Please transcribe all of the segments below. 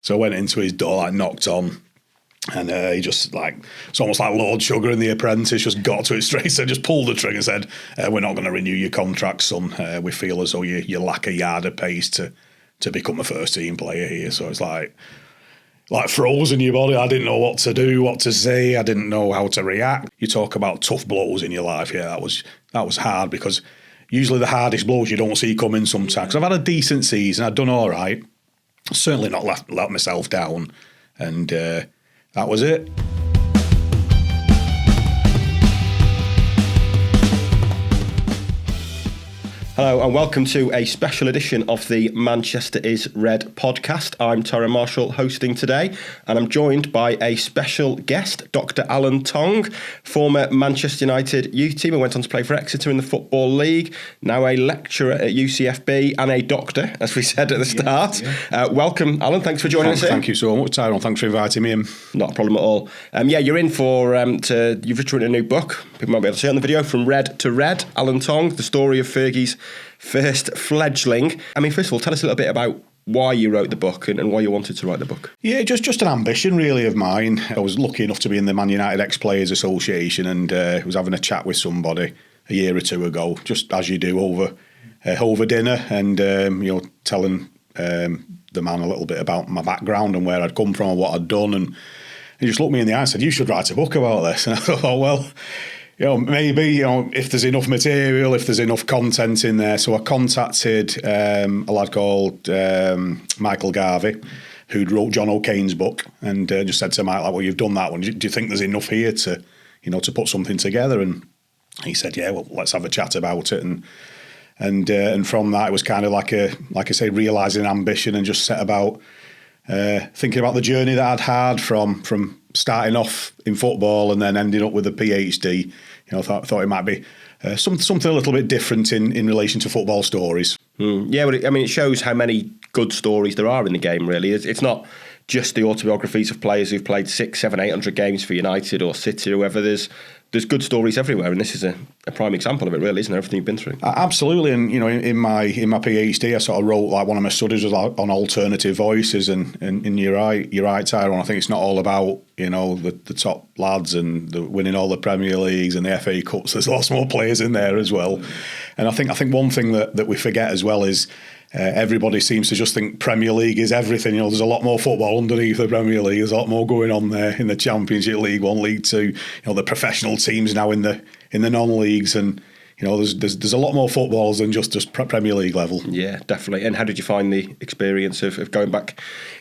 So I went into his door, like knocked on, and he just it's almost like Lord Sugar in The Apprentice, just got to it straight, so just pulled the trigger and said, we're not going to renew your contract, son. We feel as though you lack a yard of pace to become a first team player here. So it's like froze in your body. I didn't know what to do, what to say. I didn't know how to react. You talk about tough blows in your life. Yeah, that was hard, because usually the hardest blows you don't see coming sometimes. 'Cause I've had a decent season. I've done all right. Certainly not let myself down. And that was it. Hello and welcome to a special edition of the Manchester is Red podcast. I'm Tyrone Marshall hosting today, and I'm joined by a special guest, Dr. Alan Tonge, former Manchester United youth team who went on to play for Exeter in the Football League, now a lecturer at UCFB and a doctor, as we said at the start. Yeah. Welcome, Alan. Thanks for joining us. Thank you so much, Tyrone. Thanks for inviting me in. Not a problem at all. You're in for you've written a new book. People might be able to see it on the video, From Red to Red. Alan Tonge, the story of Fergie's first fledgling. I mean, first of all, tell us a little bit about why you wrote the book and why you wanted to write the book. Yeah, just an ambition really of mine. I was lucky enough to be in the Man United Ex-Players Association, and was having a chat with somebody a year or two ago, just as you do over dinner, and telling the man a little bit about my background and where I'd come from and what I'd done, and he just looked me in the eye and said, "You should write a book about this." And I thought, oh well, maybe, if there's enough material, if there's enough content in there. So I contacted a lad called Michael Garvey, who'd wrote John O'Kane's book, and just said to Mike, well, you've done that one. Do you think there's enough here to put something together? And he said, yeah, well, let's have a chat about it. And from that, it was kind of like I say, realising ambition, and just set about thinking about the journey that I'd had from starting off in football and then ending up with a PhD. Thought it might be something a little bit different in relation to football stories. Yeah, but it shows how many good stories there are in the game, really. It's not just the autobiographies of players who've played 600, 700, 800 games for United or City or whoever. There's good stories everywhere, and this is a prime example of it, really, isn't it? Everything you've been through. Absolutely, and in my PhD, I sort of wrote, like, one of my studies was on alternative voices, and you're right, Tyrone. I think it's not all about the top lads and winning all the Premier Leagues and the FA Cups. There's lots more players in there as well, and I think one thing that we forget as well is, everybody seems to just think Premier League is everything. There's a lot more football underneath the Premier League. There's a lot more going on there in the Championship, League One, League Two. The professional teams now in the non-leagues, and there's a lot more footballs than just Premier League level. Yeah, definitely. And how did you find the experience of going back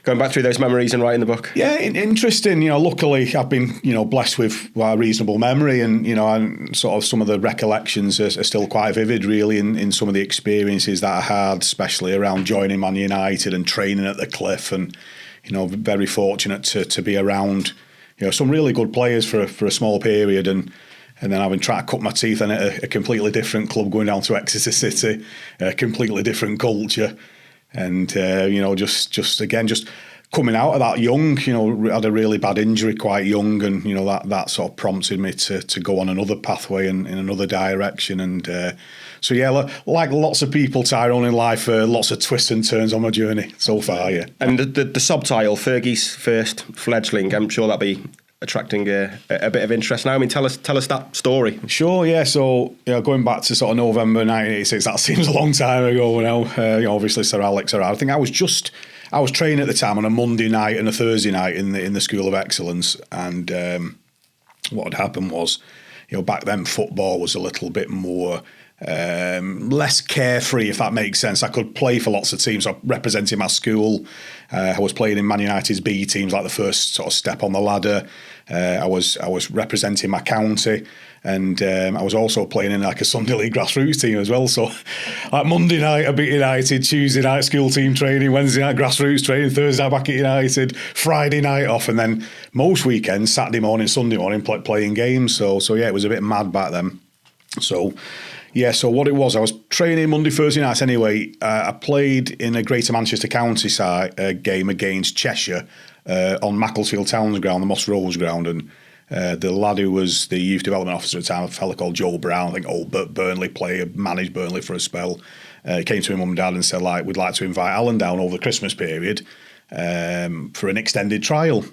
through those memories and writing the book? Yeah, interesting. Luckily I've been blessed with a reasonable memory, and and sort of some of the recollections are still quite vivid, really, in some of the experiences that I had, especially around joining Man United and training at the Cliff, and very fortunate to be around some really good players for a small period, and then having tried to cut my teeth in at a completely different club, going down to Exeter City, a completely different culture. And, just coming out of that young, had a really bad injury quite young, and, that sort of prompted me to go on another pathway in another direction. And like lots of people, Tyrone, in life, lots of twists and turns on my journey so far, yeah. And the subtitle, Fergie's first fledgling, I'm sure that'll be attracting a bit of interest now. I mean, tell us that story. Sure, yeah. So, going back to sort of November 1986, that seems a long time ago now. Obviously, Sir Alex around. I think I was training at the time on a Monday night and a Thursday night in the School of Excellence, and what had happened was, back then football was a little bit more less carefree, if that makes sense. I could play for lots of teams. I representing my school. I was playing in Man United's B teams, like the first sort of step on the ladder. I was representing my county, and I was also playing in like a Sunday League grassroots team as well. So, like Monday night I beat United, Tuesday night school team training, Wednesday night grassroots training, Thursday night back at United, Friday night off, and then most weekends, Saturday morning, Sunday morning, playing games. So yeah, it was a bit mad back then. So what it was, I was training Monday, Thursday nights anyway. I played in a Greater Manchester County side game against Cheshire on Macclesfield Town's ground, the Moss Rose ground, and the lad who was the youth development officer at the time, a fella called Joe Brown, I think old Burnley player, managed Burnley for a spell, came to my mum and dad and said, we'd like to invite Alan down over the Christmas period for an extended trial.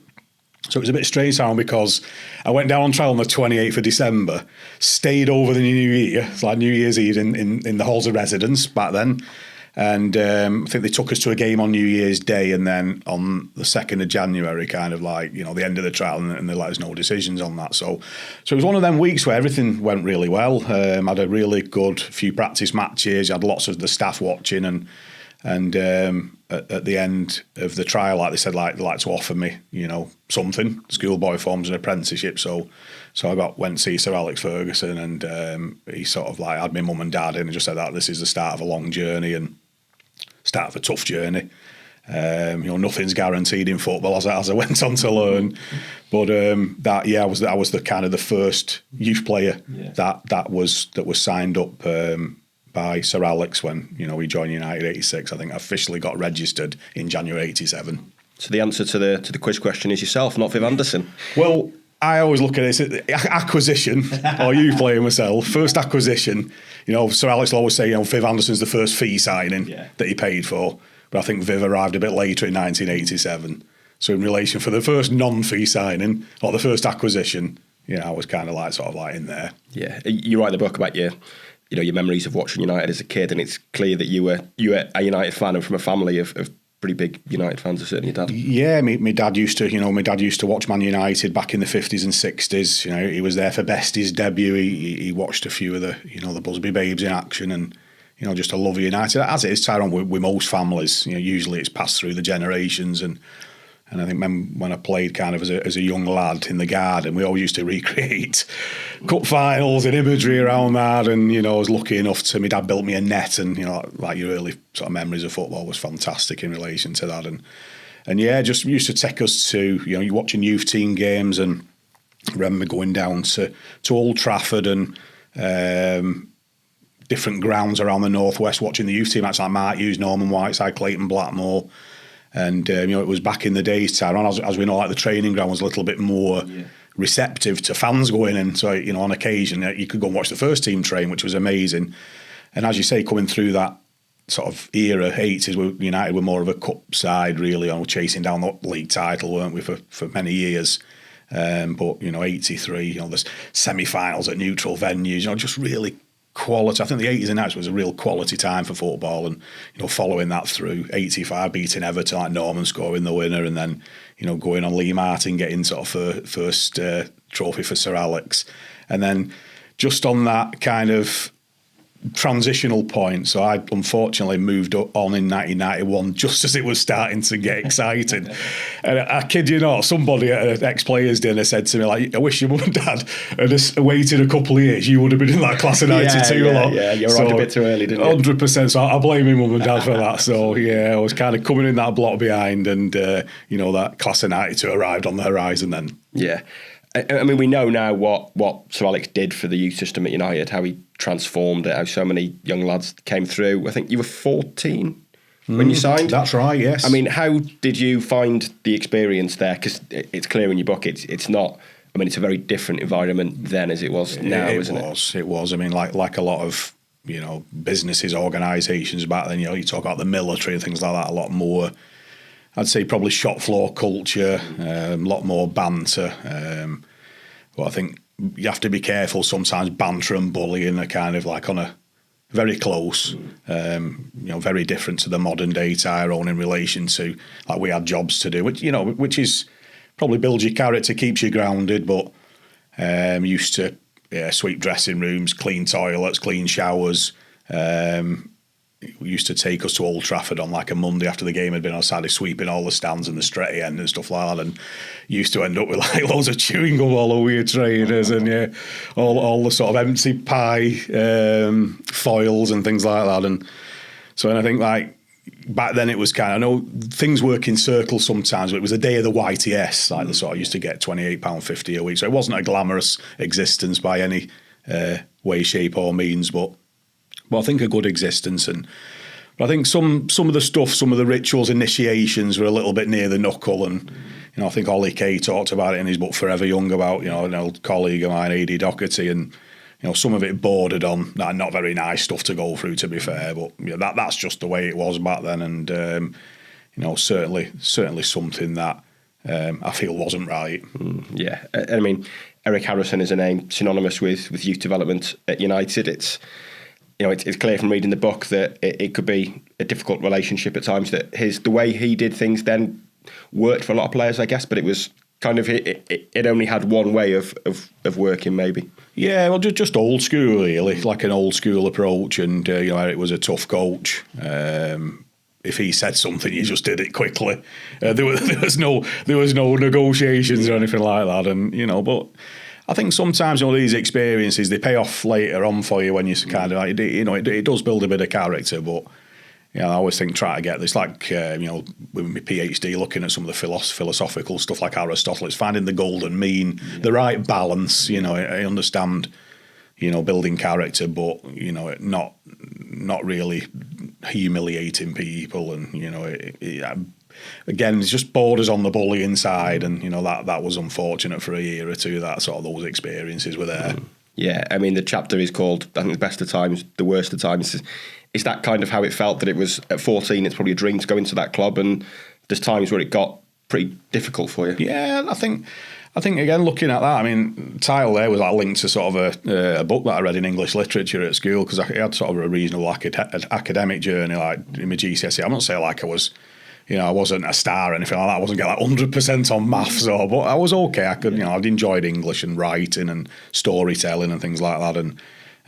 So it was a bit strange, Simon, because I went down on trial on the 28th of December, stayed over the New Year, it's like New Year's Eve in the halls of residence back then. And I think they took us to a game on New Year's Day, and then on the 2nd of January, kind of like, you know, the end of the trial, and they let us know decisions on that. So it was one of them weeks where everything went really well. Had a really good few practice matches, had lots of the staff watching, and at the end of the trial, like they said, like they'd like to offer me, you know, something, schoolboy forms, an apprenticeship. So I went to see Sir Alex Ferguson, and he sort of like had my mum and dad in and just said that this is the start of a long journey and start of a tough journey. You know, nothing's guaranteed in football, as I went on to learn. But I was the kind of the first youth player that was signed up by Sir Alex when, you know, he joined United '86. I think I officially got registered in January '87. So the answer to the quiz question is yourself, not Viv Anderson. Well, I always look at this acquisition, or you playing myself, first acquisition. You know, Sir Alex will always say, you know, Viv Anderson's the first fee signing that he paid for. But I think Viv arrived a bit later in 1987. So in relation for the first non-fee signing, or the first acquisition, you know, I was kind of like sort of like in there. Yeah, you write the book about your memories of watching United as a kid, and it's clear that you were a United fan and from a family of pretty big United fans, certainly your dad. Yeah, my dad used to watch Man United back in the 50s and 60s. You know, he was there for Bestie's debut. He watched a few of the, you know, the Busby Babes in action, and, you know, just a love of United. As it is, Tyrone, with most families, you know, usually it's passed through the generations, and I think when I played kind of as a young lad in the garden, we always used to recreate cup finals and imagery around that. And, you know, I was lucky enough my dad built me a net, and, you know, like your early sort of memories of football was fantastic in relation to that. And yeah, just used to take us to, you know, you're watching youth team games, and I remember going down to Old Trafford and different grounds around the northwest, watching the youth team matches like Man Utd, Norman Whiteside, Clayton Blackmore. And, you know, it was back in the days, Tyrone, as we know, like the training ground was a little bit more receptive to fans going in. So, you know, on occasion, you could go and watch the first team train, which was amazing. And as you say, coming through that sort of era, 80s, United were more of a cup side, really, and we're chasing down the league title, weren't we, for many years. But, you know, 83, you know, there's semi-finals at neutral venues, you know, just really quality. I think the 80s and 90s was a real quality time for football, and, you know, following that through 85, beating Everton, like Norman scoring the winner, and then, you know, going on Lee Martin getting sort of first trophy for Sir Alex, and then just on that kind of transitional point. So I unfortunately moved on in 1991 just as it was starting to get exciting. And I kid you not, somebody at an ex-players dinner said to me, like, I wish your mum and dad had waited a couple of years, you would have been in that class of 92 a lot. Yeah, you arrived a bit too early, didn't you? 100%. So I blame my mum and dad for that. So yeah, I was kind of coming in that block behind, and you know, that class of 92 arrived on the horizon then. Yeah. I mean, we know now what Sir Alex did for the youth system at United, how he transformed it, how so many young lads came through. I think you were 14 when you signed. That's right, yes. I mean, how did you find the experience there? Because it's clear in your book, it's not. I mean, it's a very different environment then as it was now, isn't it? It was. I mean, like a lot of, you know, businesses, organisations back then. You know, you talk about the military and things like that. A lot more. I'd say probably shop floor culture, a lot more banter. Well, I think you have to be careful sometimes. Banter and bullying are kind of like on a very close, you know, very different to the modern day Tyrone in relation to, like, we had jobs to do, which is probably builds your character, keeps you grounded, but used to sweep dressing rooms, clean toilets, clean showers. Used to take us to Old Trafford on like a Monday after the game had been on Saturday, sweeping all the stands and the stretty end and stuff like that, and used to end up with like loads of chewing gum all over your trainers, and all the sort of empty pie foils and things like that. And so, and I think like back then it was kind of, I know things work in circles sometimes, but it was a day of the YTS, like the sort of used to get £28.50 a week, so it wasn't a glamorous existence by any way, shape or means, but I think a good existence. But I think some of the stuff, some of the rituals, initiations were a little bit near the knuckle. And, you know, I think Ollie Kay talked about it in his book Forever Young about, you know, an old colleague of mine, A.D. Doherty, and, you know, some of it bordered on not very nice stuff to go through, to be fair. But, you know, that's just the way it was back then. And, you certainly something that I feel wasn't right. Yeah, I mean, Eric Harrison is a name synonymous with youth development at United. It's clear from reading the book that it could be a difficult relationship at times. That the way he did things then worked for a lot of players, I guess, but it was kind of it only had one way of working, maybe. Yeah, well, just old school, really, like an old school approach. And Eric was a tough coach. If he said something, you just did it quickly. There was no negotiations or anything like that. And but I think sometimes these experiences, they pay off later on for you when you kind of it does build a bit of character. But I always think try to get this, like with my PhD, looking at some of the philosophical stuff like Aristotle, it's finding the golden mean, the right balance. I understand building character, but not really humiliating people, and again, it's just borders on the bullying side, and that was unfortunate for a year or two. That sort of those experiences were there. Yeah, I mean, the chapter is called, I think, The Best of Times, The Worst of Times. Is that kind of how it felt, that it was at 14, it's probably a dream to go into that club, and there's times where it got pretty difficult for you? Yeah, I think again, looking at that, I mean, title there was linked to sort of a book that I read in English literature at school, because I had sort of a reasonable academic journey, like in my GCSE. I'm not saying like I was, I wasn't a star or anything like that. I wasn't getting like 100% on maths, but I was okay. I could, I'd enjoyed English and writing and storytelling and things like that. And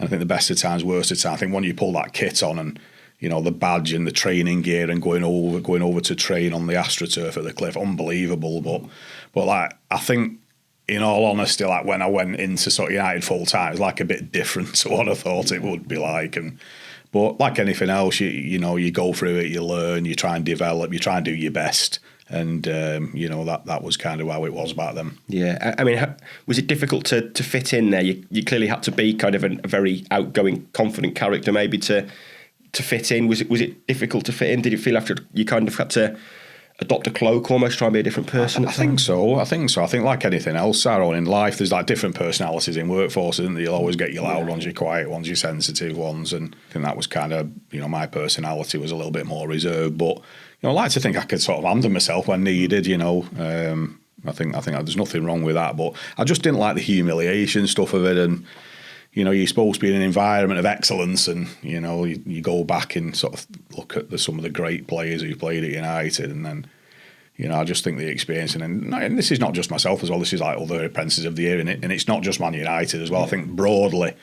I think the best of times, worst of times, I think when you pull that kit on and the badge and the training gear and going over to train on the AstroTurf at the Cliff, unbelievable. But like, I think, in all honesty, like when I went into sort of United full time, it was like a bit different to what I thought it would be like. But like anything else, you go through it, you learn, you try and develop, you try and do your best. And, that was kind of how it was back then. Yeah. I mean, was it difficult to fit in there? You clearly had to be kind of a very outgoing, confident character maybe to fit in. Was it difficult to fit in? Did you feel after you kind of had to adopt a cloak, almost try and be a different person? I think so. I think like anything else, Sarah, in life, there's like different personalities in workforces, and you'll always get your loud ones, your quiet ones, your sensitive ones, and I think that was kind of, my personality was a little bit more reserved, but I like to think I could sort of handle myself when needed. I think there's nothing wrong with that, but I just didn't like the humiliation stuff of it, and you're supposed to be in an environment of excellence, and you go back and sort of look at some of the great players who played at United, and then I just think the experience, and this is not just myself as well. This is like other apprentices of the year, and it's not just Man United as well. I think broadly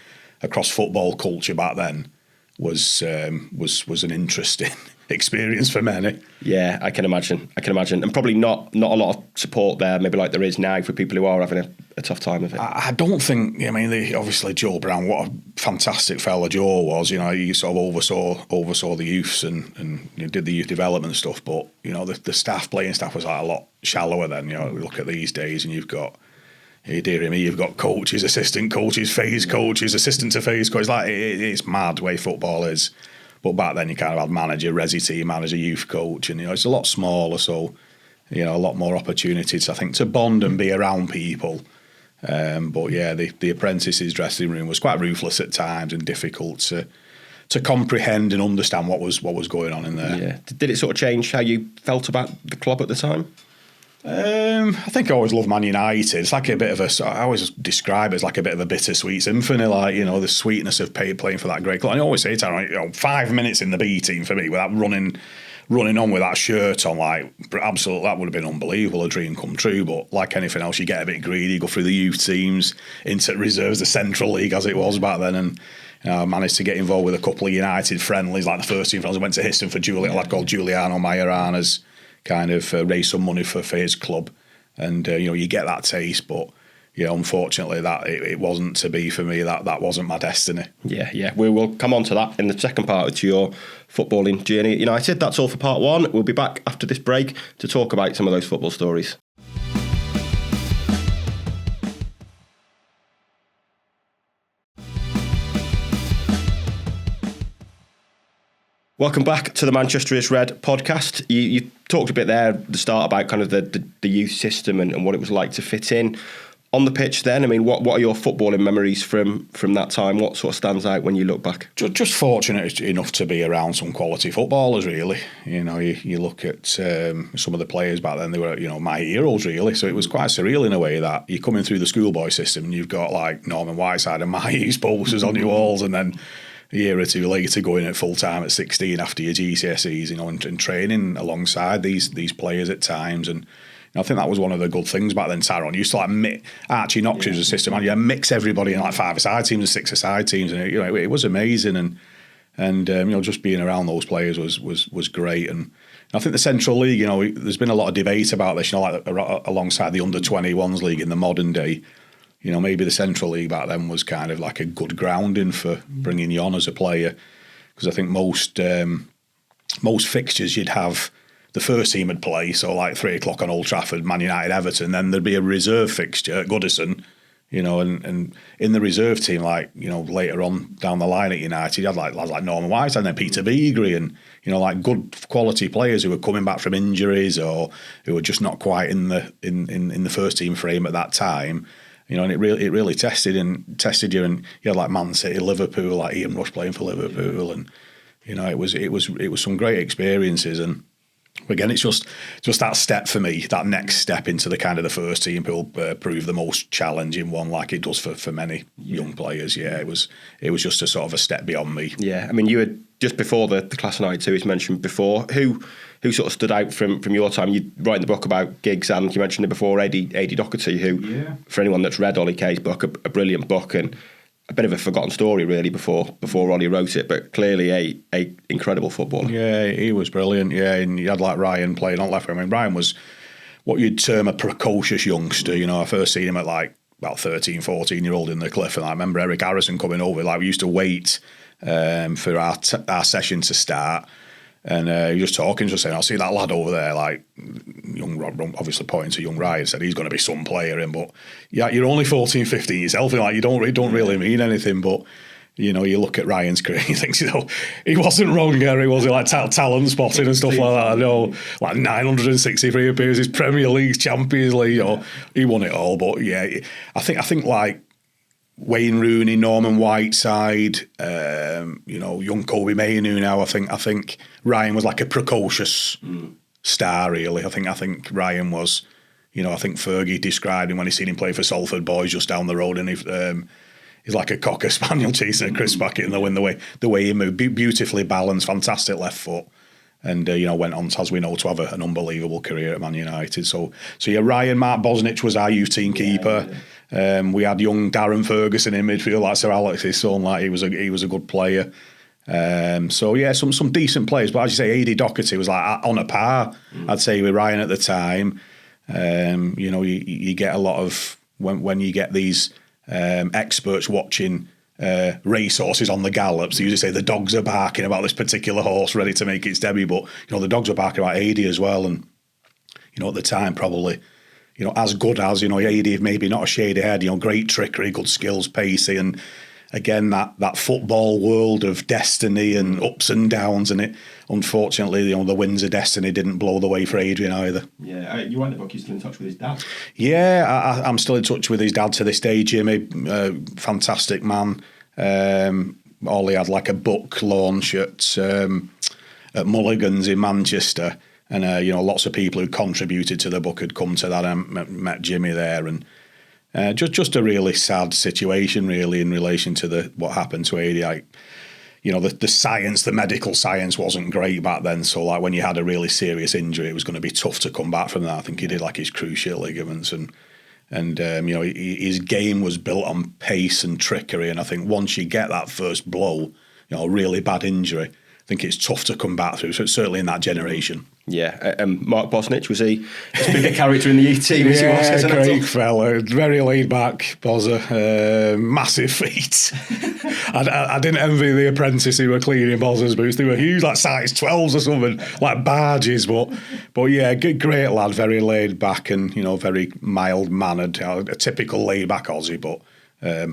across football culture back then was an interesting experience for many. Yeah, I can imagine, and probably not a lot of support there, maybe like there is now for people who are having a tough time of it. I don't think. Obviously Joe Brown, what a fantastic fella Joe was. He sort of oversaw the youths and did the youth development stuff. But the playing staff was like a lot shallower then. We look at these days and you've got, dear me, you've got coaches, assistant coaches, phase coaches, assistant to phase coaches. Like it's mad the way football is. But back then you kind of had manager, resi team manager, youth coach, and it's a lot smaller, so a lot more opportunities, I think, to bond and be around people. But yeah, the apprentices' dressing room was quite ruthless at times and difficult to comprehend and understand what was going on in there. Yeah. Did it sort of change how you felt about the club at the time? I think I always loved Man United. It's like a bit of I always describe it as like a bit of a bittersweet symphony, like, the sweetness of playing for that great club. And I always say, 5 minutes in the B team for me without running on with that shirt on, like, absolutely, that would have been unbelievable, a dream come true. But like anything else, you get a bit greedy, go through the youth teams, into reserves, the Central League as it was back then, and I managed to get involved with a couple of United friendlies, like the first team friendlies. I went to Histon for a lad called Giuliano Majorana's, kind of raise some money for his club, and you get that taste, but unfortunately that it wasn't to be for me. That wasn't my destiny. Yeah, we will come on to that in the second part to your footballing journey at United. That's all for part one. We'll be back after this break to talk about some of those football stories. Welcome back to the Manchester is Red podcast. You talked a bit there at the start about kind of the youth system and what it was like to fit in. On the pitch then, I mean, what are your footballing memories from that time? What sort of stands out when you look back? Just fortunate enough to be around some quality footballers, really. You look at some of the players back then, they were, my heroes, really. So it was quite surreal in a way that you're coming through the schoolboy system and you've got like Norman Whiteside and my Hughes posters on your walls, and then a year or two later going at full time at 16 after your GCSEs, and training alongside these players at times. And I think that was one of the good things back then, Tyrone. You used to like Archie Knox was a system, and you mix everybody in like 5-a-side teams and 6-a-side teams, and it was amazing. And just being around those players was great. And I think the Central League, there's been a lot of debate about this, like alongside the under-21s league in the modern day. Maybe the Central League back then was kind of like a good grounding for bringing you on as a player, because I think most fixtures you'd have. The first team would play, so like 3 o'clock on Old Trafford, Man United, Everton. Then there'd be a reserve fixture at Goodison, and in the reserve team, like later on down the line at United, you had like lads like Norman White and then Peter Beagrie, and like good quality players who were coming back from injuries or who were just not quite in the first team frame at that time. And it really tested you, and you had like Man City, Liverpool, like Ian Rush playing for Liverpool, and it was some great experiences. And again, it's just that step for me, that next step into the kind of the first team will prove the most challenging one, like it does for many young players. Yeah, it was just a sort of a step beyond me. Yeah, I mean, you were just before the class of '92, as mentioned before. Who sort of stood out from your time? You write in the book about gigs, and you mentioned it before, A.D. Doherty, who, for anyone that's read Ollie Kay's book, a brilliant book and a bit of a forgotten story really before Ollie wrote it, but clearly a incredible footballer. Yeah, he was brilliant. Yeah, and you had like Ryan playing on left wing. I mean, Ryan was what you'd term a precocious youngster. I first seen him at like about 13, 14-year-old in the Cliff, and I remember Eric Harrison coming over. Like we used to wait for our session to start. And he was just talking, just saying, "I'll see that lad over there, like young Rob, obviously pointing to young Ryan, said he's going to be some player in, but yeah, you're only 14, 15 yourself, and like you don't really mean anything, but you look at Ryan's career, you think, he wasn't wrong, Gary, was he? Like talent spotting and stuff like that. I know, like 963 appearances, Premier League, Champions League, he won it all. But yeah, I think like Wayne Rooney, Norman Whiteside, young Kobe Mainoo now. I think Ryan was like a precocious star, really. I think Ryan was, I think Fergie described him when he seen him play for Salford Boys just down the road, and he's like a cocker spaniel chasing a crisp packet in the wind. The way he moved, beautifully balanced, fantastic left foot. And, went on, as we know, to have an unbelievable career at Man United. So yeah, Ryan, Mark Bosnich was our youth team keeper. Yeah. We had young Darren Ferguson in midfield, like Sir Alex's son, like he was a good player. So yeah, some decent players. But as you say, A.D. Doherty was like on a par, I'd say, with Ryan at the time. You get a lot of, when you get these experts watching racehorses on the gallops, they usually say the dogs are barking about this particular horse ready to make its debut, but the dogs are barking about AD as well. And at the time, probably as good as AD, maybe not a shade ahead, great trickery, good skills, pacey, and again that football world of destiny and ups and downs. And it, unfortunately, the winds of destiny didn't blow the way for Adrian either. Yeah, you write in the book, you're still in touch with his dad. Yeah, I'm still in touch with his dad to this day, Jimmy. Fantastic man. Ollie had like a book launch at Mulligan's in Manchester, and lots of people who contributed to the book had come to that. And met Jimmy there, and just a really sad situation, really, in relation to what happened to AD. The science, the medical science wasn't great back then. So like when you had a really serious injury, it was going to be tough to come back from that. I think he did like his cruciate ligaments, and his game was built on pace and trickery. And I think once you get that first blow, a really bad injury, I think it's tough to come back through. So certainly in that generation. Yeah, Mark Bosnich, was he as big a character in the youth team as he was as an adult? Great fella, very laid back, Bozza, massive feet. I didn't envy the apprentice who were cleaning Bozza's boots. They were huge, like size 12s or something, like barges. But yeah, great lad, very laid back and very mild mannered, a typical laid back Aussie, but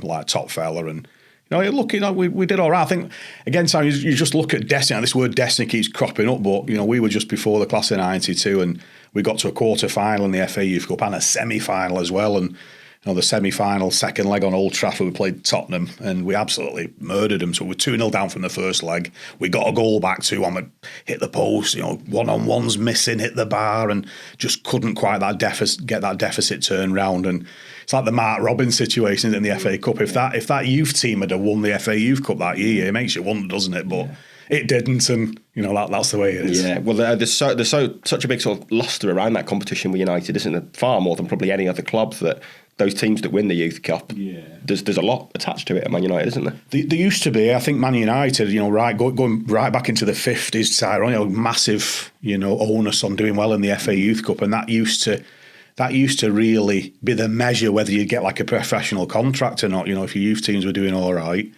like top fella. And we did all right. I think, again, Sam, you just look at destiny. This word destiny keeps cropping up, but, we were just before the class of '92 and we got to a quarter-final in the FA Youth Cup and a semi-final as well. And, the semi-final, second leg on Old Trafford, we played Tottenham and we absolutely murdered them. So we were 2-0 down from the first leg. We got a goal back, 2-1, hit the post, one-on-ones missing, hit the bar, and just couldn't quite get that deficit turned round. And it's like the Mark Robbins situation in the FA Cup. If that youth team had won the FA Youth Cup that year, it makes you wonder, doesn't it? But it didn't, and that's the way it is. Yeah, well, there's such a big sort of lustre around that competition with United, isn't there? Far more than probably any other club. That those teams that win the Youth Cup, there's a lot attached to it at Man United, isn't there? There used to be. I think Man United, going right back into the 50s, Tyrone, massive, onus on doing well in the FA Youth Cup, and that used to really be the measure whether you'd get like a professional contract or not. If your youth teams were doing all right,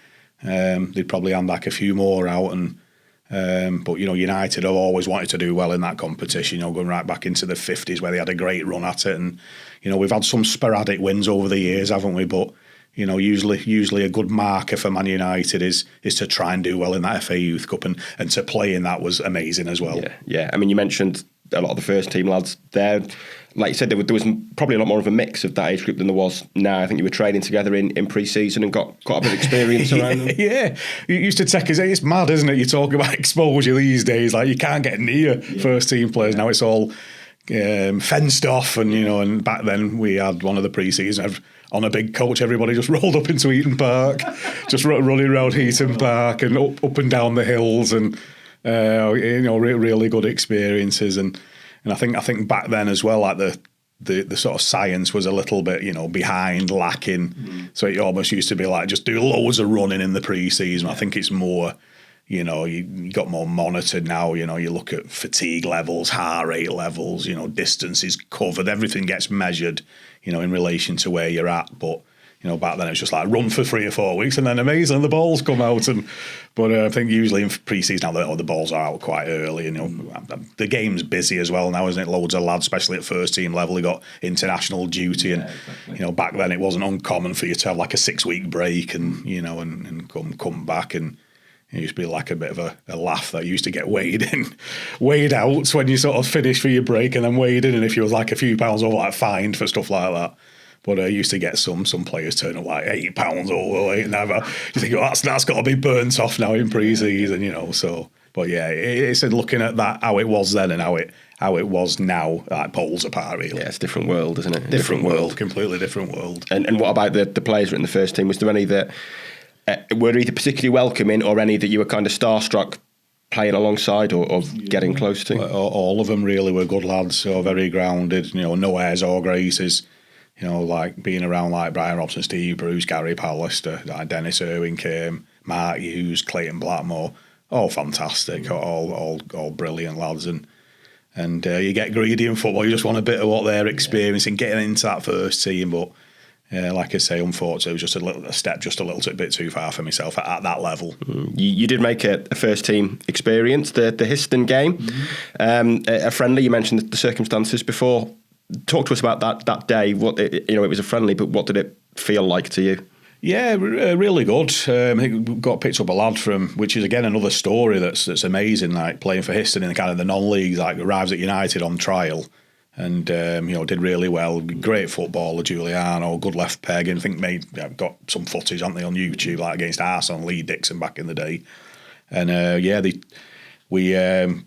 they'd probably hand back a few more out. But United have always wanted to do well in that competition. Going right back into the 50s where they had a great run at it, and we've had some sporadic wins over the years, haven't we? But usually a good marker for Man United is to try and do well in that FA Youth Cup, and to play in that was amazing as well. Yeah. I mean, you mentioned a lot of the first team lads there. Like you said, there was probably a lot more of a mix of that age group than there was now. I think you were training together in pre-season and got quite a bit of experience around them. Yeah, it used to take us. It's mad, isn't it? You talk about exposure these days. Like, you can't get near first team players now. It's all fenced off, and back then we had one of the pre-season on a big coach. Everybody just rolled up into Eaton Park, just running around Eaton Park and up and down the hills, and really good experiences. And I think back then as well, like the sort of science was a little bit, behind, lacking. So it almost used to be like just do loads of running in the pre-season. I think it's more, you got more monitored now. You look at fatigue levels, heart rate levels, distances covered, everything gets measured, in relation to where you're at. But back then it was just like run for 3 or 4 weeks and then amazing, the balls come out. But I think usually in pre-season now the balls are out quite early. The game's busy as well now, isn't it? Loads of lads, especially at first team level, they got international duty, and exactly. Back then it wasn't uncommon for you to have like a 6-week break and come back, and it used to be like a bit of a laugh that you used to get weighed out when you sort of finished for your break, and then weighed in, and if you was like a few pounds over, like fined for stuff like that. But I used to get some players turn up like 8 pounds overweight. Never. You think, that's got to be burnt off now in pre-season, So, but yeah, it's looking at that, how it was then and how it was now, like poles apart, really. Yeah, it's a different world, isn't it? Different world, completely different world. And what about the players in the first team? Was there any that were either particularly welcoming, or any that you were kind of starstruck playing alongside or getting close to? All of them really were good lads, so very grounded. No airs or graces. Like being around like Brian Robson, Steve Bruce, Gary Pallister, like Dennis Irwin came, Mark Hughes, Clayton Blackmore, all fantastic, all brilliant lads, and you get greedy in football. You just want a bit of what they're experiencing, getting into that first team. But like I say, unfortunately, it was just a little bit too far for myself at that level. You did make a first team experience, the Histon game, a friendly. You mentioned the circumstances before. Talk to us about that day. What it was a friendly, but what did it feel like to you? Yeah, really good. I think we got picked up a lad from, which is again another story that's amazing. Like playing for Histon in the kind of the non-league, like arrives at United on trial, and did really well. Great footballer, Giuliano, good left peg, and I think got some footage, haven't they, on YouTube, like against Arsenal, Lee Dixon back in the day. And we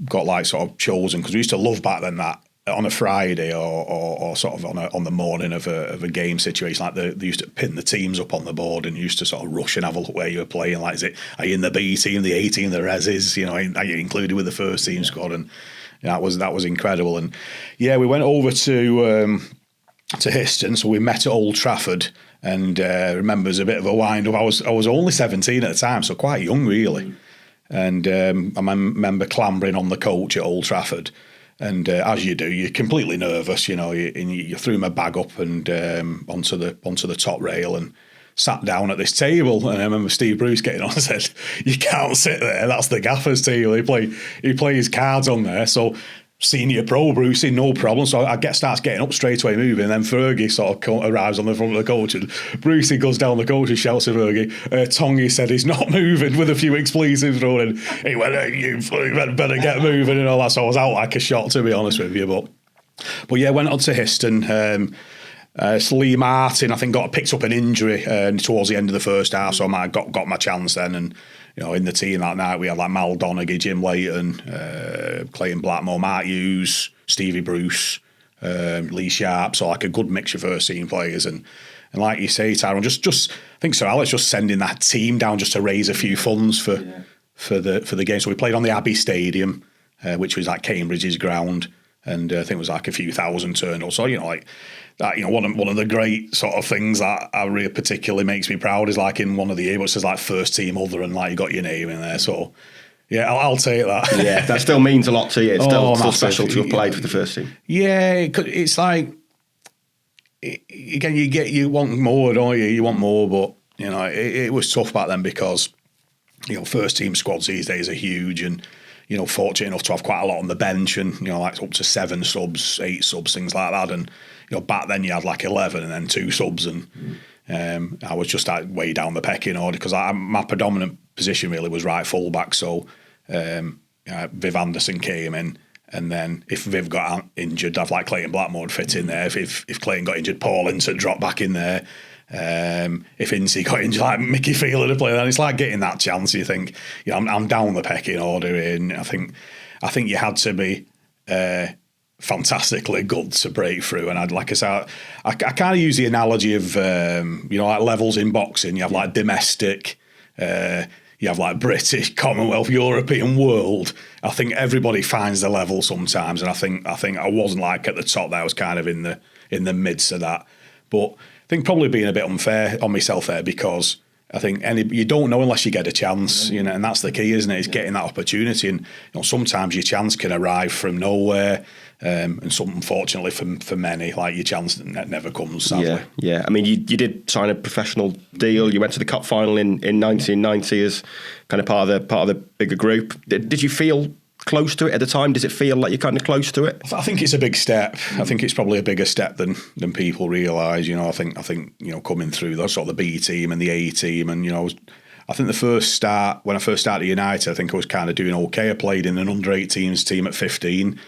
got like sort of chosen, because we used to love back then that on a Friday or sort of on the morning of a game situation, like they used to pin the teams up on the board and used to sort of rush and have a look where you were playing. Like, are you in the B team, the A team, the reses? Are you included with the first team squad? And that was incredible. And yeah, we went over to Histon, so we met at Old Trafford. And remember, it was a bit of a wind up. I was only 17 at the time, so quite young really. And I remember clambering on the coach at Old Trafford. And as you do, you're completely nervous, you threw my bag up and onto the top rail and sat down at this table. And I remember Steve Bruce getting on and said, "You can't sit there. That's the gaffer's table. He plays cards on there." So senior pro Brucey, no problem. So starts getting up straight away, moving. And then Fergie sort of arrives on the front of the coach, and Brucey goes down the coach and shouts to Fergie, "Tonge said he's not moving," with a few expletives thrown in. He went, "Hey, you better get moving," and all that. So I was out like a shot, to be honest with you. But yeah, went on to Histon. Lee Martin, I think, got up an injury towards the end of the first half, so I might have got my chance then. And in the team that night we had like Mal Donaghy, Jim Layton, Clayton Blackmore, Mark Hughes, Stevie Bruce, Lee Sharp, so like a good mixture of first team players. And like you say, Tyrone, just I think Sir Alex just sending that team down just to raise a few funds for the game. So we played on the Abbey Stadium, which was like Cambridge's ground, and I think it was like a few thousand turned up. So like that, one of the great sort of things that I really particularly makes me proud is like in one of the yearbooks, it says like first team other, and like you got your name in there. So yeah, I'll take that. Yeah, that still means a lot to you. It's still special to have played for the first team. Yeah, it's like, again, you want more, don't you? You want more, but it was tough back then because first team squads these days are huge, and fortunate enough to have quite a lot on the bench, and like up to 7 subs, 8 subs, things like that. And back then you had like 11 and then 2 subs, and I was just way down the pecking order because my predominant position really was right fullback. So Viv Anderson came in, and then if Viv got injured, I'd have like Clayton Blackmore would fit in there. If Clayton got injured, Paul Ince would drop back in there. If Ince got injured, like Mickey Phelan would play there. And it's like getting that chance. You think, I'm down the pecking order, and I think you had to be fantastically good to break through. And like I said, I kind of use the analogy of like levels in boxing. You have like domestic, you have like British, Commonwealth, European, world. I think everybody finds the level sometimes, and I think I wasn't like at the top there. I was kind of in the midst of that. But I think probably being a bit unfair on myself there, because I think you don't know unless you get a chance, and that's the key, isn't it? It's getting that opportunity, and sometimes your chance can arrive from nowhere, and unfortunately for many, like your chance never comes. Sadly. Yeah. I mean, you did sign a professional deal. You went to the cup final in 1990 as kind of part of the bigger group. Did you feel close to it at the time? Does it feel like you're kind of close to it? I think it's a big step. I think it's probably a bigger step than people realise. I think coming through the sort of the B team and the A team, and I think when I first started at United, I think I was kind of doing okay. I played in an under-18s team at 15.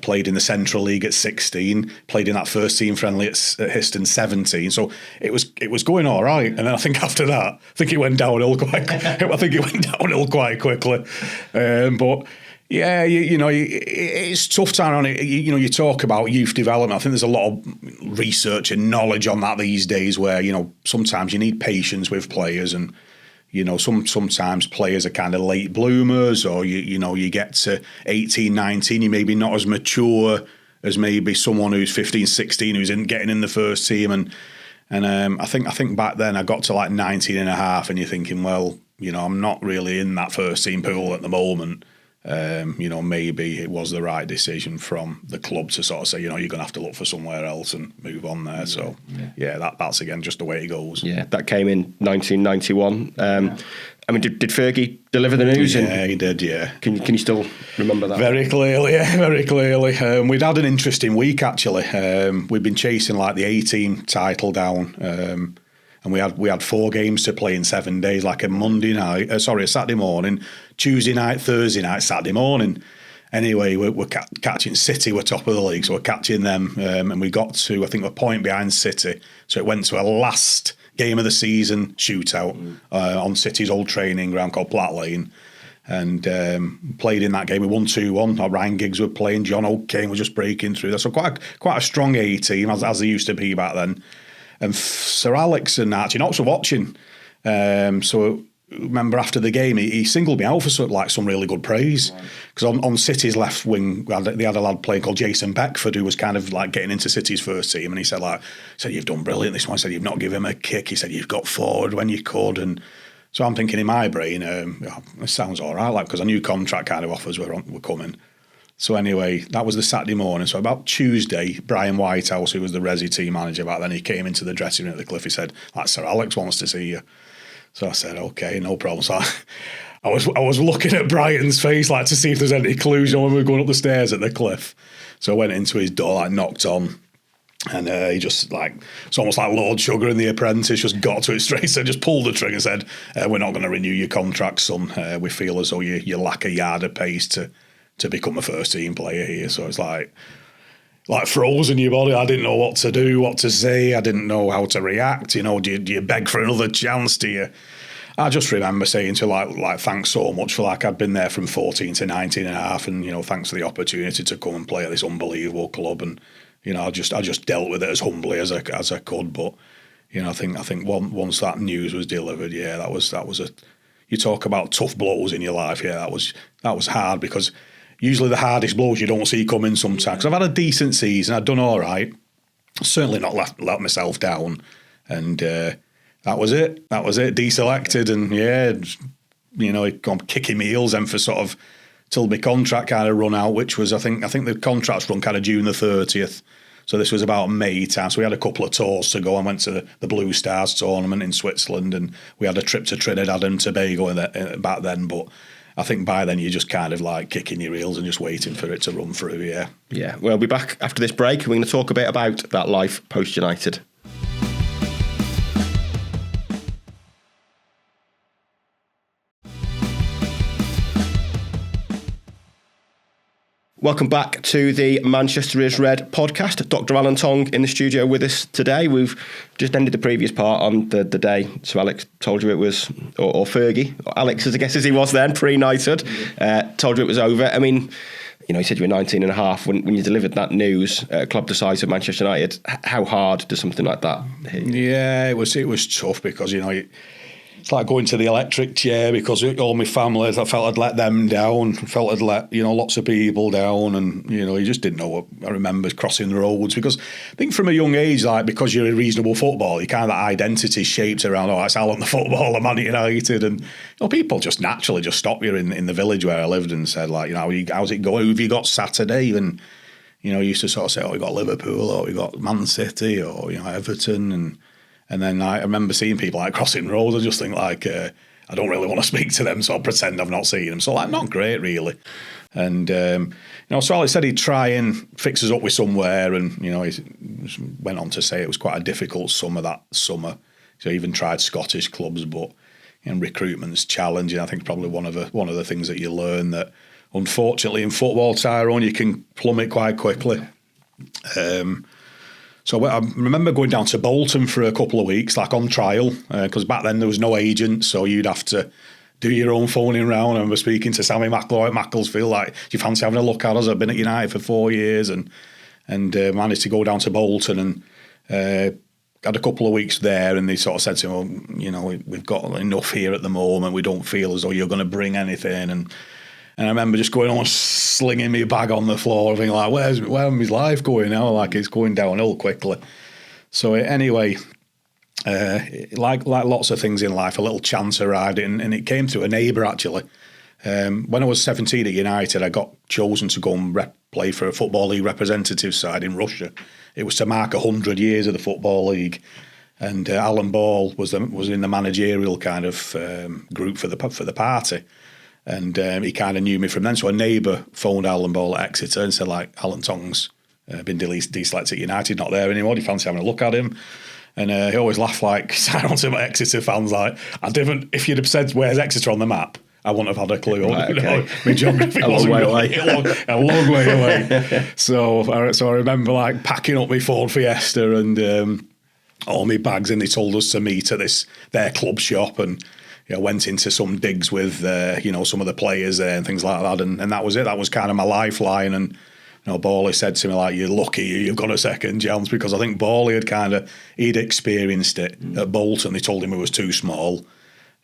Played in the Central League at 16. Played in that first team friendly at Histon 17. So it was going all right. And then I think after that, I think it went downhill quite quickly. But yeah, it's tough time on it. You talk about youth development. I think there's a lot of research and knowledge on that these days, where sometimes you need patience with players, and sometimes players are kind of late bloomers, or you get to 18, 19, you maybe not as mature as maybe someone who's 15, 16 who's getting in the first team, and I think back then I got to like 19 and a half, and you're thinking, well, I'm not really in that first team pool at the moment. Maybe it was the right decision from the club to sort of say, you're going to have to look for somewhere else and move on there. So, that's again just the way it goes. Yeah, that came in 1991. I mean, did Fergie deliver the news? Yeah, he did, yeah. Can you still remember that? Very clearly, yeah, very clearly. We'd had an interesting week, actually. We'd been chasing like the A-team title down, and we had 4 games to play in 7 days, like a Saturday morning, Tuesday night, Thursday night, Saturday morning. Anyway, we're catching City, we're top of the league, so we're catching them, and we got to, I think, a point behind City. So it went to a last game of the season shootout on City's old training ground called Platt Lane. And played in that game. We won 2-1. Ryan Giggs were playing, John O'Kane was just breaking through. So quite a strong A team, as they used to be back then. And Sir Alex and Archie Knox were watching. So remember after the game, he singled me out for some really good praise. Because on City's left wing, they had a lad playing called Jason Beckford, who was kind of like getting into City's first team. And he said, you've done brilliant this one. He said, you've not given him a kick. He said, you've got forward when you could. And so I'm thinking in my brain, this sounds all right, because I knew contract kind of offers were coming. So anyway, that was the Saturday morning. So about Tuesday, Brian Whitehouse, who was the Resi team manager back then, he came into the dressing room at the Cliff. He said, Sir Alex wants to see you. So I said, okay, no problem. So I was looking at Brian's face to see if there's any clues when we were going up the stairs at the Cliff. So I went into his door, knocked on. And he just it's almost like Lord Sugar in The Apprentice, just got to it straight, so just pulled the trigger and said, we're not going to renew your contract, son. We feel as though you lack a yard of pace to become a first team player here. So it's like froze in your body. I didn't know what to do, what to say. I didn't know how to react. You know, do you beg for another chance? Do you? I just remember saying to like thanks so much for like I'd been there from 14 to 19 and a half, and you know, thanks for the opportunity to come and play at this unbelievable club. And you know, I just dealt with it as humbly as I could. But you know, I think once that news was delivered, yeah, that was a. You talk about tough blows in your life, yeah, that was hard, because usually the hardest blows you don't see coming sometimes. I've had a decent season. I've done all right. Certainly not let myself down. And that was it. Deselected. And, yeah, you know, I'm kicking my heels then for sort of till my contract kind of run out, which was, I think the contract's run kind of June the 30th. So this was about May time. So we had a couple of tours to go. I went to the Blue Stars tournament in Switzerland, and we had a trip to Trinidad and Tobago back then. But I think by then you're just kind of like kicking your heels and just waiting for it to run through, yeah. Yeah, we'll be back after this break. We're going to talk a bit about that life post-United. Welcome back to the Manchester is Red podcast. Dr. Alan Tonge in the studio with us today. We've just ended the previous part on the day. So Alex told you it was, or Fergie, or Alex as I guess as he was then, pre-United, told you it was over. I mean, you know, he said you were 19 and a half. When you delivered that news at a club the size of Manchester United, how hard does something like that hit you? Yeah, it was tough because, you know, it's like going to the electric chair, because all my family, I felt I'd let them down, felt I'd let, you know, lots of people down, and, you know, you just didn't know what. I remember crossing the roads, because I think from a young age, like, because you're a reasonable footballer, you kind of, that identity shaped around, oh, it's Alan the footballer, Man United, and, you know, people just naturally just stop you in the village where I lived and said, like, you know, how's it going? Who have you got Saturday? And, you know, you used to sort of say, oh, we got Liverpool, or we got Man City, or, you know, Everton, and then I remember seeing people like crossing roads. I just think like, I don't really want to speak to them, so I'll pretend I've not seen them. So like, not great really. And, you know, so Alex said he'd try and fix us up with somewhere. And, you know, he went on to say it was quite a difficult summer that summer. So he even tried Scottish clubs, but, you know, recruitment's challenging. I think probably one of the things that you learn, that unfortunately in football, Tyrone, you can plummet quite quickly. So I remember going down to Bolton for a couple of weeks, like on trial, because back then there was no agent, so you'd have to do your own phoning round. I remember speaking to Sammy McLaughlin at Macclesfield, like, do you fancy having a look at us? I've been at United for 4 years, and managed to go down to Bolton and had a couple of weeks there, and they sort of said to me, well, you know, we've got enough here at the moment, we don't feel as though you're going to bring anything. And I remember just going on, slinging my bag on the floor, thinking like, where's my life going now? Like, it's going downhill quickly. So anyway, like lots of things in life, a little chance arrived, and it came through a neighbour actually. When I was 17 at United, I got chosen to go and play for a Football League representative side in Russia. It was to mark 100 years of the Football League. And Alan Ball was in the managerial kind of group for the party. And he kind of knew me from then. So a neighbour phoned Alan Ball at Exeter and said, like, Alan Tonge's been deselected at United, not there anymore. Do you fancy having a look at him? And he always laughed, like, to my Exeter fans, like, if you'd have said, where's Exeter on the map, I wouldn't have had a clue. Right, okay. You know, my geography a long way away. A long way away. So I remember, like, packing up my Ford Fiesta and all my bags, and they told us to meet at their club shop, and you know, went into some digs with you know, some of the players there and things like that, and that was it. That was kind of my lifeline. And you know, Bawley said to me, like, you're lucky you've got a second chance, because I think Bawley he'd experienced it at Bolton. They told him it was too small,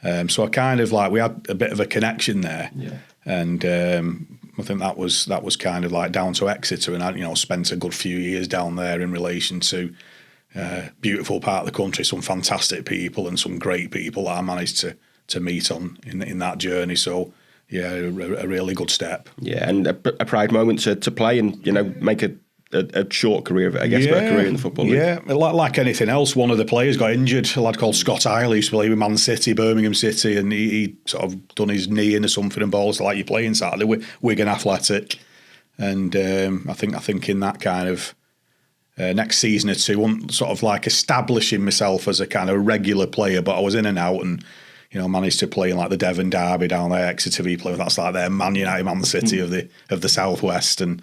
so I kind of, like, we had a bit of a connection there. Yeah. And I think that was kind of like down to Exeter, and I, you know, spent a good few years down there in relation to beautiful part of the country, some fantastic people and some great people that I managed to meet on in that journey. So yeah, a really good step. Yeah, and a proud moment to play and, you know, make a short career of it, I guess, but a career in the Football League. Yeah, like anything else, one of the players got injured, a lad called Scott Isle, used to play with Man City, Birmingham City, and he sort of done his knee in or something, and Ball said, like, you're playing Saturday with Wigan Athletic. And I think in that kind of next season or two, sort of like establishing myself as a kind of regular player, but I was in and out, and you know, managed to play in like the Devon Derby down there, Exeter v Plymouth. That's like their Man United, Man City of the Southwest, and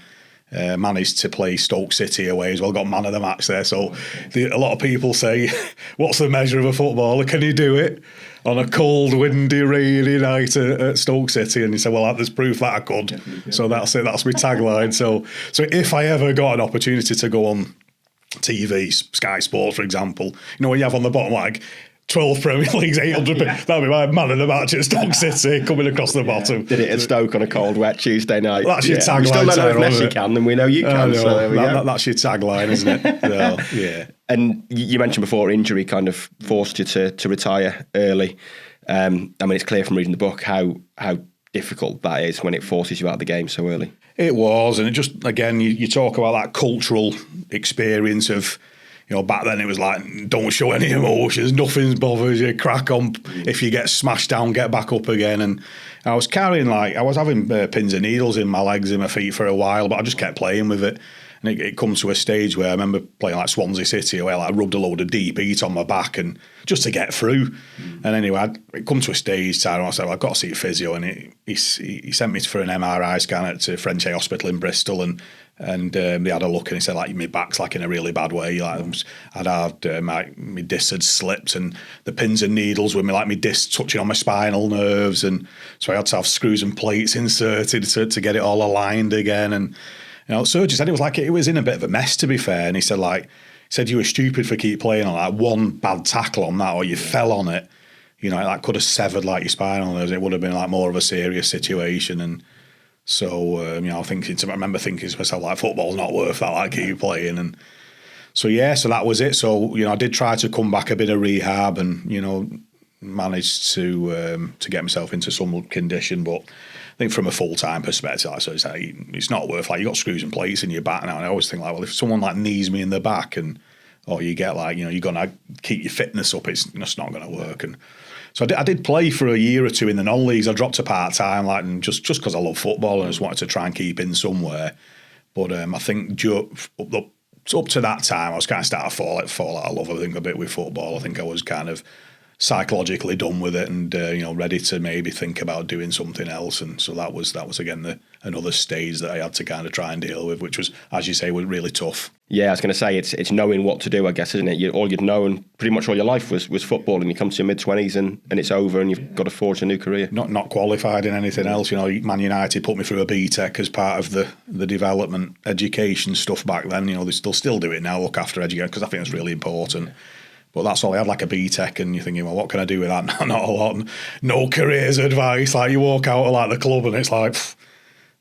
managed to play Stoke City away as well, got man of the match there. So a lot of people say, what's the measure of a footballer? Can you do it on a cold, windy, rainy night at Stoke City? And he said, well, there's proof that I could. So that's it, that's my tagline. So if I ever got an opportunity to go on TV, Sky Sports, for example, when you have on the bottom like 12 Premier Leagues, 800, that'd be my man of the match at Stoke City coming across the bottom. Did it at Stoke on a cold, wet Tuesday night. That's your tagline. We still don't know if Messi can, and we know you can. So there we go. That's your tagline, isn't it? So, yeah. And you mentioned before injury kind of forced you to retire early. It's clear from reading the book how difficult that is when it forces you out of the game so early. It was, and it just, again, you talk about that cultural experience of, back then it was like, don't show any emotions, nothing's bothers you, crack on. If you get smashed down, get back up again. And I was carrying I was having pins and needles in my legs, in my feet for a while, but I just kept playing with it. And it comes to a stage where I remember playing like Swansea City, where I rubbed a load of deep heat on my back and just to get through. And anyway, it come to a stage, Tyrone, I said, I've got to see a physio. And he sent me for an MRI scan at Frenchay Hospital in Bristol, and they had a look and he said, like, my back's like in a really bad way. Like, I'd had my disc had slipped, and the pins and needles with me, like my disc touching on my spinal nerves, and so I had to have screws and plates inserted to get it all aligned again. And surgeon said it was in a bit of a mess, to be fair. And he said you were stupid for keep playing on that. One bad tackle on that, or you fell on it, that could have severed like your spinal nerves. It would have been like more of a serious situation. And so, I remember thinking to myself, like, football's not worth that, like, keep playing. And so, so that was it. So, I did try to come back, a bit of rehab, and, managed to get myself into some condition. But I think from a full-time perspective, it's not worth, like, you got screws and plates in your back now. And I always think, like, well, if someone like knees me in the back or you get like, you're going to keep your fitness up, it's just not going to work. And so I did play for a year or two in the non-leagues. I dropped to part-time, like, and just because I love football and I just wanted to try and keep in somewhere. But I think up to that time, I was kind of starting to fall out of love, I think, a bit with football. I think I was kind of psychologically done with it, and ready to maybe think about doing something else. And so that was again another stage that I had to kind of try and deal with, which was, as you say, was really tough. Yeah, I was going to say it's knowing what to do, I guess, isn't it? All you'd known pretty much all your life was football, and you come to your mid-20s and it's over, and you've got to forge a new career. Not qualified in anything else. Man United put me through a BTEC as part of the development education stuff back then. They'll still do it now, look after education, because I think it's really important. But that's all I had, like a BTEC, and you're thinking, well, what can I do with that? Not a lot. No careers advice. Like, you walk out of like the club and it's like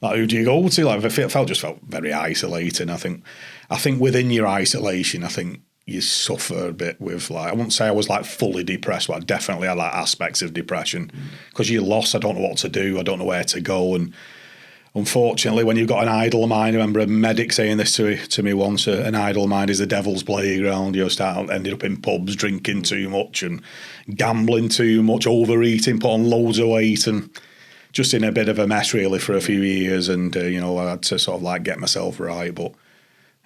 who do you go to? Like, it felt very isolating. I think within your isolation, I think you suffer a bit with, like, I wouldn't say I was like fully depressed, but I definitely had like aspects of depression because you're lost. I don't know what to do. I don't know where to go. And unfortunately, when you've got an idle mind, I remember a medic saying this to me once, an idle mind is the devil's playground. Ended up in pubs, drinking too much and gambling too much, overeating, put on loads of weight, and just in a bit of a mess really for a few years. And, I had to sort of like get myself right. But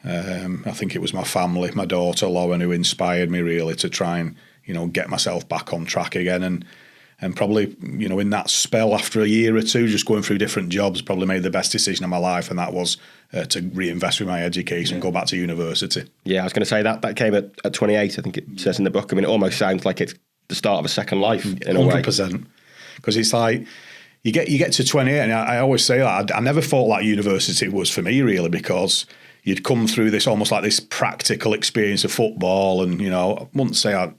I think it was my family, my daughter Lauren, who inspired me really to try and, get myself back on track again. And probably, in that spell after a year or two, just going through different jobs, probably made the best decision of my life, and that was to reinvest with my education, go back to university. Yeah, I was going to say that came at 28, I think it says in the book. I mean, it almost sounds like it's the start of a second life in a way. 100%. Because it's like, you get to 28, and I always say that, I never thought like university was for me, really, because you'd come through this almost like this practical experience of football, and, I wouldn't say I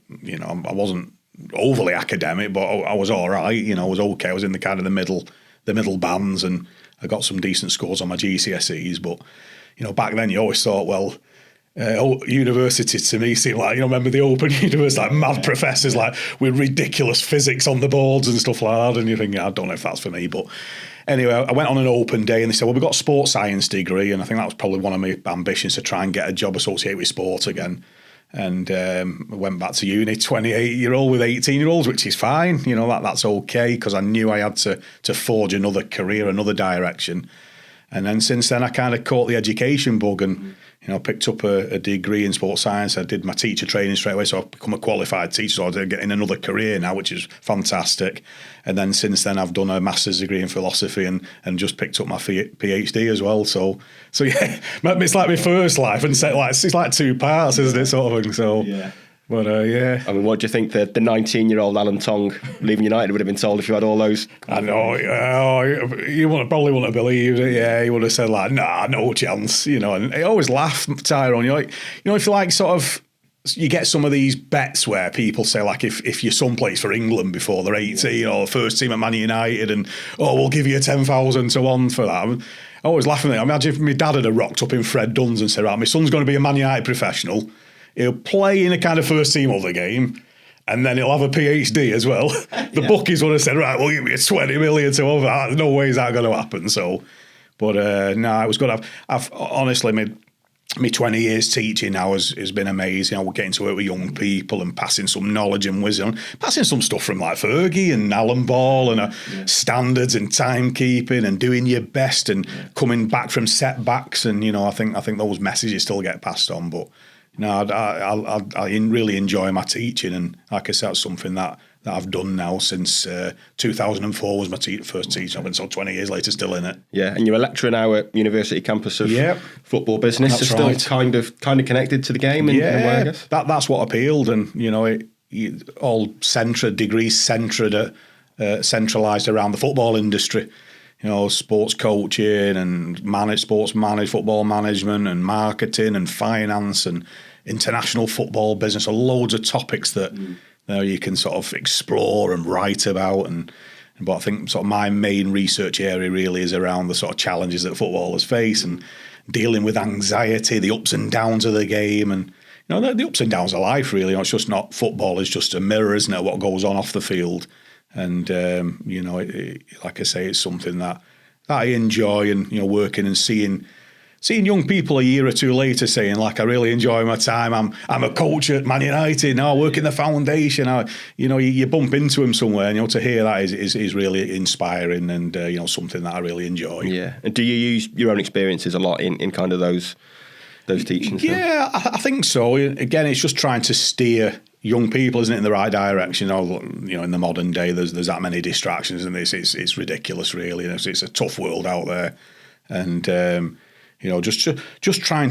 wasn't overly academic, but I was all right. I was okay. I was in the kind of the middle bands, and I got some decent scores on my GCSEs. But back then you always thought, well, university to me seemed like, remember the Open University, like mad professors, like with ridiculous physics on the boards and stuff like that. And you think, I don't know if that's for me. But anyway, I went on an open day and they said, well, we've got a sports science degree. And I think that was probably one of my ambitions, to try and get a job associated with sport again. And I went back to uni, 28-year-old with 18-year-olds, which is fine. That's okay, because I knew I had to forge another career, another direction. And then since then, I kind of caught the education bug, and picked up a degree in sports science. I did my teacher training straight away, so I've become a qualified teacher. So I'm getting another career now, which is fantastic. And then since then, I've done a master's degree in philosophy and just picked up my PhD as well. So yeah, it's like my first life, and it's like two parts, isn't it, sort of thing? So yeah. But yeah. I mean, what do you think the 19-year-old Alan Tonge leaving United would have been told if you had all those? I know. You probably wouldn't have believed it. Yeah, he would have said like, "Nah, no chance." And he always laugh, Tyrone. If you like sort of, you get some of these bets where people say like, if you're someplace for England before they're 18 or first team at Man United, and we'll give you 10,000 to 1 for that. I always laugh at it. Imagine if my dad had rocked up in Fred Dunn's and said, "Right, my son's going to be a Man United professional. He'll play in a kind of first team of the game, and then he'll have a PhD as well." The bookies would have said, "Right, we'll give you 20 million to over that. There's no way is that going to happen." So, but no, it was good. I've honestly, my 20 years teaching now has been amazing. We're getting to work with young people and passing some knowledge and wisdom, passing some stuff from like Fergie and Alan Ball and standards and timekeeping and doing your best and coming back from setbacks. And I think those messages still get passed on, but. No, I really enjoy my teaching, and like I said, that's something that I've done now since 2004 was my first teaching. I've been 20 years later still in it. Yeah, and you're a lecturer now at University Campus of Football Business. That's so still right. kind of connected to the game in a way, I guess. That's what appealed, and all degrees centralised around the football industry. Sports coaching and football management and marketing and finance and international football business. So loads of topics that you can sort of explore and write about. But I think sort of my main research area really is around the sort of challenges that footballers face and dealing with anxiety, the ups and downs of the game, and the ups and downs of life. Really, it's just not football. It's just a mirror, isn't it? What goes on off the field. And, like I say, it's something that I enjoy, and, working and seeing young people a year or two later saying, like, I really enjoy my time. I'm a coach at Man United now, I work in the foundation. You bump into them somewhere, and, to hear that is really inspiring and, something that I really enjoy. Yeah. And do you use your own experiences a lot in kind of those teachings? Yeah, I think so. Again, it's just trying to steer young people, isn't it, in the right direction? In the modern day, there's that many distractions, and it's ridiculous, really. It's a tough world out there, and just try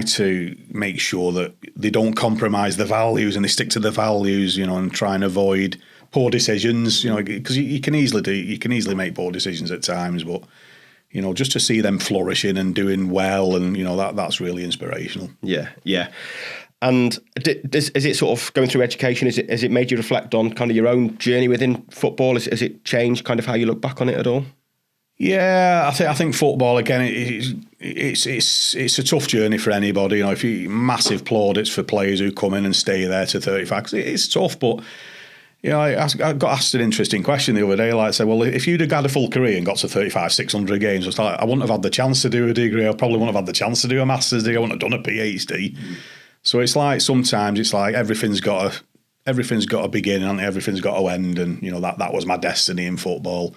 to make sure that they don't compromise the values and they stick to the values, and try and avoid poor decisions, because you can easily make poor decisions at times, but. Just to see them flourishing and doing well, and that's really inspirational. Yeah. And is it sort of going through education? Has it made you reflect on kind of your own journey within football? Has it changed kind of how you look back on it at all? Yeah, I think football again. It's a tough journey for anybody. If you massive plaudits for players who come in and stay there to 35, 'cause it's tough, but. I got asked an interesting question the other day. Like I said, well, if you'd have had a full career and got to 35, 600 games, I wouldn't have had the chance to do a degree. I probably wouldn't have had the chance to do a master's degree. I wouldn't have done a PhD. So it's like sometimes it's like everything's got a beginning and everything's got to end. And that was my destiny in football.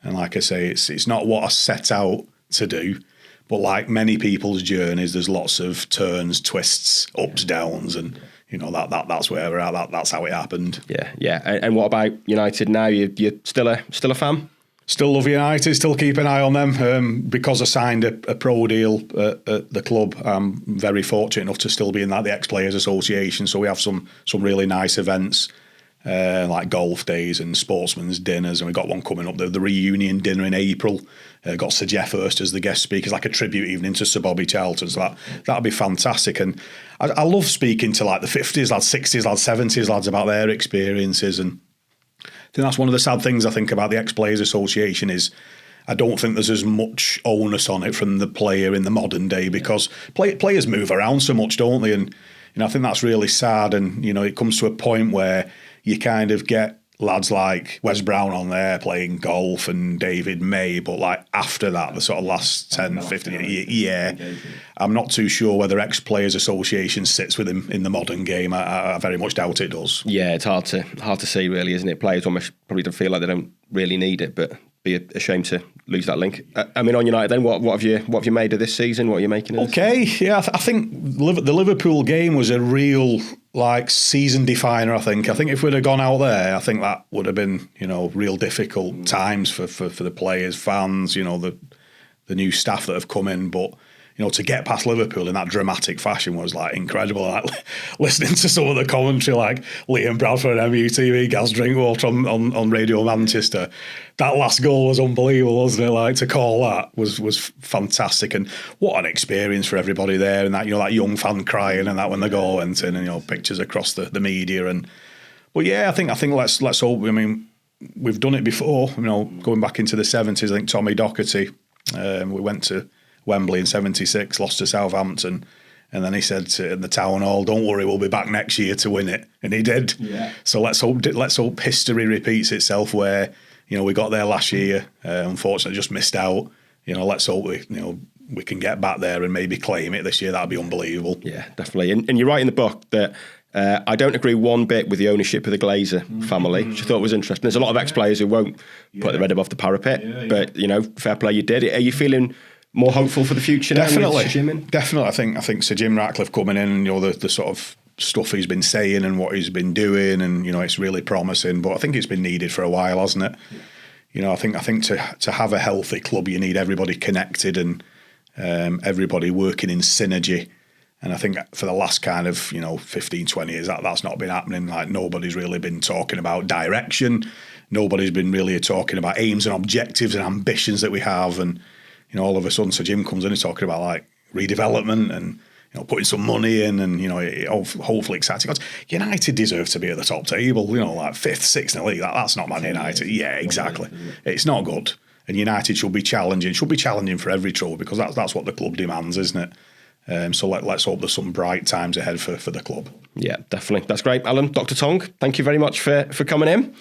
And like I say, it's not what I set out to do. But like many people's journeys, there's lots of turns, twists, ups, downs, and. That's where we're at. That's how it happened. Yeah. And what about United now? You're still a fan? Still love United. Still keep an eye on them. Because I signed a pro deal at the club, I'm very fortunate enough to still be in the ex-players association. So we have some really nice events. Like golf days and sportsmen's dinners, and we got one coming up, the reunion dinner in April. Got Sir Geoff Hurst as the guest speaker. It's like a tribute evening to Sir Bobby Charlton, so that'll be fantastic. And I love speaking to like the 50s lads, 60s lads, 70s lads about their experiences. And I think that's one of the sad things I think about the ex-players association is I don't think there's as much onus on it from the player in the modern day, because players move around so much, don't they? And I think that's really sad. And it comes to a point where you kind of get lads like Wes Brown on there playing golf and David May, but like after that, the sort of last 10, 15 years, I'm not too sure whether ex-players association sits with him in the modern game. I very much doubt it does. Yeah, it's hard to see really, isn't it? Players almost probably don't feel like they don't really need it, but be a shame to lose that link. I mean, on United then, what have you made of this season? What are you making of this? Okay, yeah, I think the Liverpool game was a real season definer. I think if we'd have gone out there, I think that would have been real difficult times for the players, fans, the new staff that have come in, but. To get past Liverpool in that dramatic fashion was incredible. Listening to some of the commentary, like Liam Bradford and MUTV, Gaz Drinkwater on Radio Manchester, that last goal was unbelievable, wasn't it? To call that was fantastic, and what an experience for everybody there. And that that young fan crying and that when the goal went in, and pictures across the media. But yeah, I think let's hope. I mean, we've done it before. Going back into the 70s, I think Tommy Docherty, we went to Wembley in 76, lost to Southampton, and then he said in the town hall, "Don't worry, we'll be back next year to win it," and he did. Yeah. So let's hope history repeats itself where we got there last year, unfortunately just missed out. Let's hope we can get back there and maybe claim it this year. That'd be unbelievable. Yeah, definitely. And you write in the book that. I don't agree one bit with the ownership of the Glazer family, which I thought was interesting. There's a lot of ex-players who won't put their head above the parapet, but fair play, you did. Are you feeling more hopeful for the future now? Definitely. I think Sir Jim Ratcliffe coming in, the sort of stuff he's been saying and what he's been doing, and it's really promising. But I think it's been needed for a while, hasn't it? I think to have a healthy club, you need everybody connected and everybody working in synergy. And I think for the last kind of 15, 20 years, that's not been happening. Nobody's really been talking about direction. Nobody's been really talking about aims and objectives and ambitions that we have. And all of a sudden, Sir Jim comes in and talking about redevelopment and putting some money in, and hopefully exciting. United deserve to be at the top table. 5th, 6th in the league. That's not Man United. Yeah, exactly. It's not good. And United should be challenging. Should be challenging for every trophy, because that's what the club demands, isn't it? So let's hope there's some bright times ahead for the club. Yeah, definitely. That's great. Alan, Dr. Tonge, thank you very much for coming in.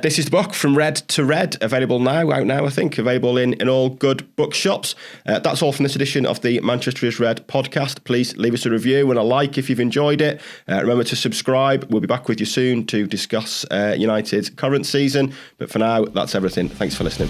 This is the book, From Red to Red, available in all good bookshops. That's all from this edition of the Manchester is Red podcast. Please leave us a review and a like if you've enjoyed it. Remember to subscribe. We'll be back with you soon to discuss United's current season. But for now, that's everything. Thanks for listening.